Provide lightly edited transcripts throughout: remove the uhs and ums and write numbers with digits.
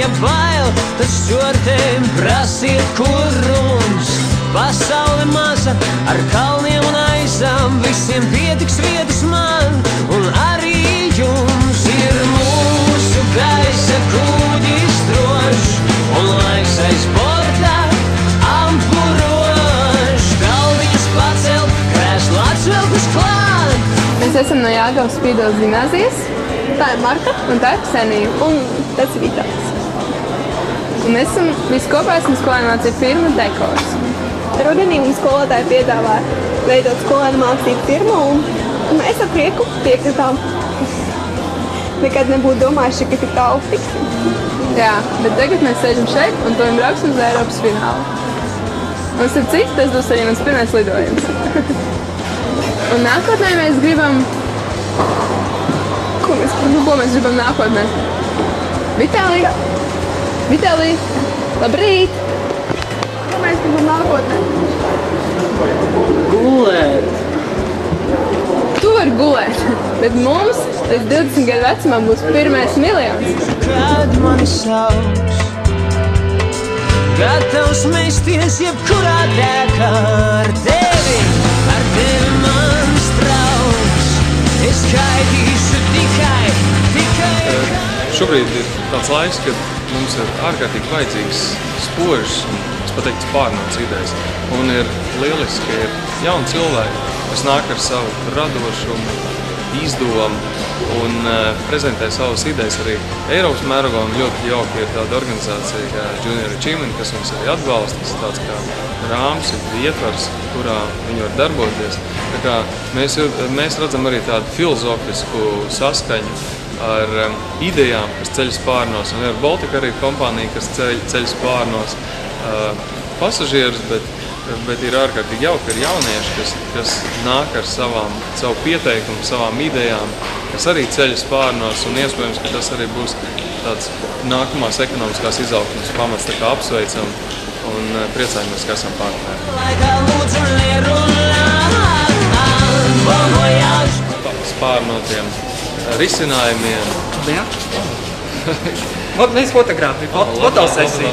ja bail, tad šķortēm prasiet kurums. Pasaule maza ar kalniem un aizām, visiem pietiks vietas man un arī jums. Ir mūsu gaisa kuģis drošs un laiks aiz borta ampurošs. Galdiņas pacelt, krēslu atšvelkus klāt. Mēs esam no Jāgavas Spīdoles gimnāzijas. Tā ir Marta un tā ir Ksenija un tas ir Vitāls. Un mēs visi kopā esam skolēnu mācību firma Dekors. Rudenī mums skolotāji piedāvā veidot skolēnu mācību firmu un mēs ar prieku piekritām. Nekad nebūtu domājuši, ka tik tālu tiksim. Jā, bet tagad mēs sēžam šeit un to brauksim uz Eiropas finālu. Un starp citu, tas būs arī mans pirmais lidojums. Un nākotnē mēs gribam... Ko mēs gribam nākotnē? Vitālija! Vitālija! Labrīt! Ko mēs gribam nākotnē? Gulēt! Tu vari gulēt, bet mums līdz 20 gadu vecumam būs pirmais miljons. Kad mani sauc, gatavs mesties jebkurā dēkā ar tevi mans trauks. Es gaidīšu tikai Šobrīd ir tāds laiks, kad mums ir ārkārtīgi vajadzīgs spožs un, es pateiktu, pārnots idejas. Un ir lieliski, ka ir jauni cilvēki, kas nāk ar savu radošumu, izdomu un prezentē savas idejas arī Eiropas mērogā. Un ļoti jauki ir tāda organizācija kā Junior Achievement, kas mums arī atbalsta. Tas tāds kā rāms, ietvars, kurā viņi var darboties. Tā kā mēs redzam arī tādu filozofisku saskaņu ar idejām, kas ceļas pārnos. Un Air Baltica arī kompānija, kas ceļas pārnos pasažierus, bet ir ārkārtīgi jauki ar jaunieši, kas nāk ar savu pieteikumu, savām idejām, kas arī ceļas pārnos, un iespējams, ka tas arī būs tāds nākamās ekonomiskās izaugsmes pamats, tā kā apsveicam un priecājamies, ka esam partneri. Pārnotiem risinājumiem. Ja? Вот mēs fotogrāfiju, fotosesiju.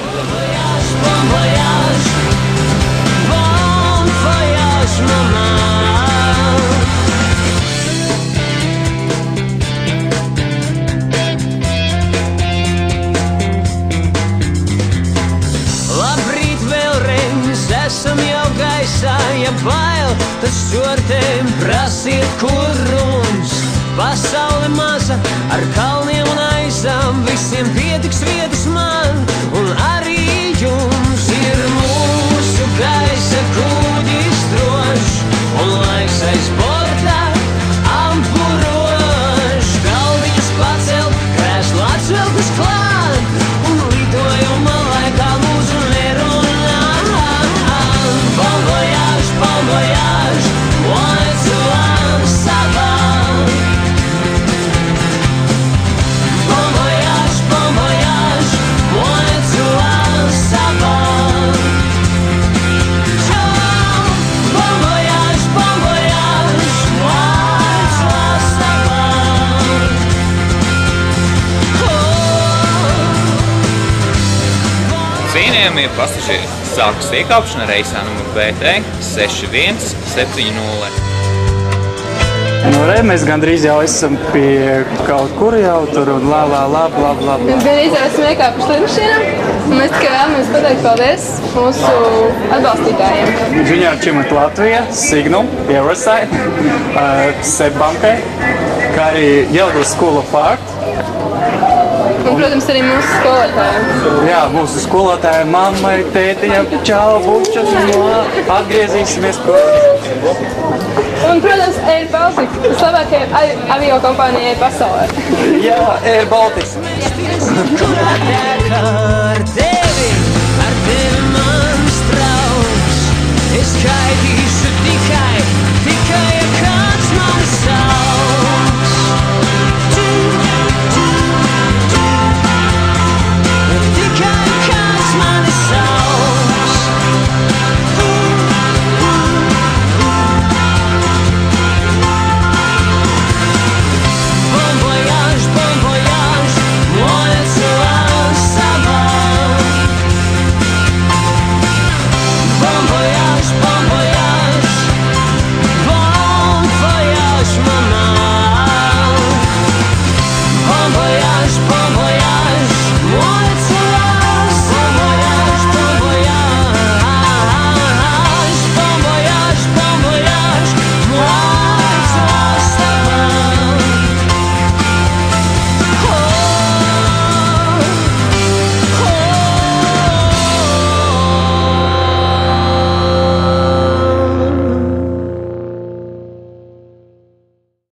Labrīt vēlreiz, esam jau gaisā, ja bail, tad šķortēm prasiet kurums. Pasaule maza ar kalniem un aizām, visiem pietiks vietas man un arī jums. Ir mūsu gaisa kuģis drošs un laiks aiz borta ampurošs. Galdiņas pacelt, krēslu atšvelkus klāt un lidojuma laikā lūdzu nerunā. Bon voyage, bon voyage, one to Amsterdam. Cienījamie pasažieri, sākas iekāpšana reisā numur BT 6170. Mēs gandrīz jau esam pie kaut kur jau tur un Mēs gandrīz jau esam iekāpuši lidmašīnā, un mēs tikai vēlamies pateikt paldies mūsu atbalstītājiem. Junior Achievement Latvija, Signum, Euroside, SEB bankai, kā arī Jelgavas School of Art. Un, protams, arī mūsu skolotājiem. Jā, mūsu skolotājiem, mammai, tētiņam, čau, bučas, atgriezīsimies, Un, protams, Air Baltica, vislabākajai avio kompānijai pasaulē. Jā, Air Baltica. Ar tevi mans trauks. Es gaidīšu tikai, ja kāds mani sauc.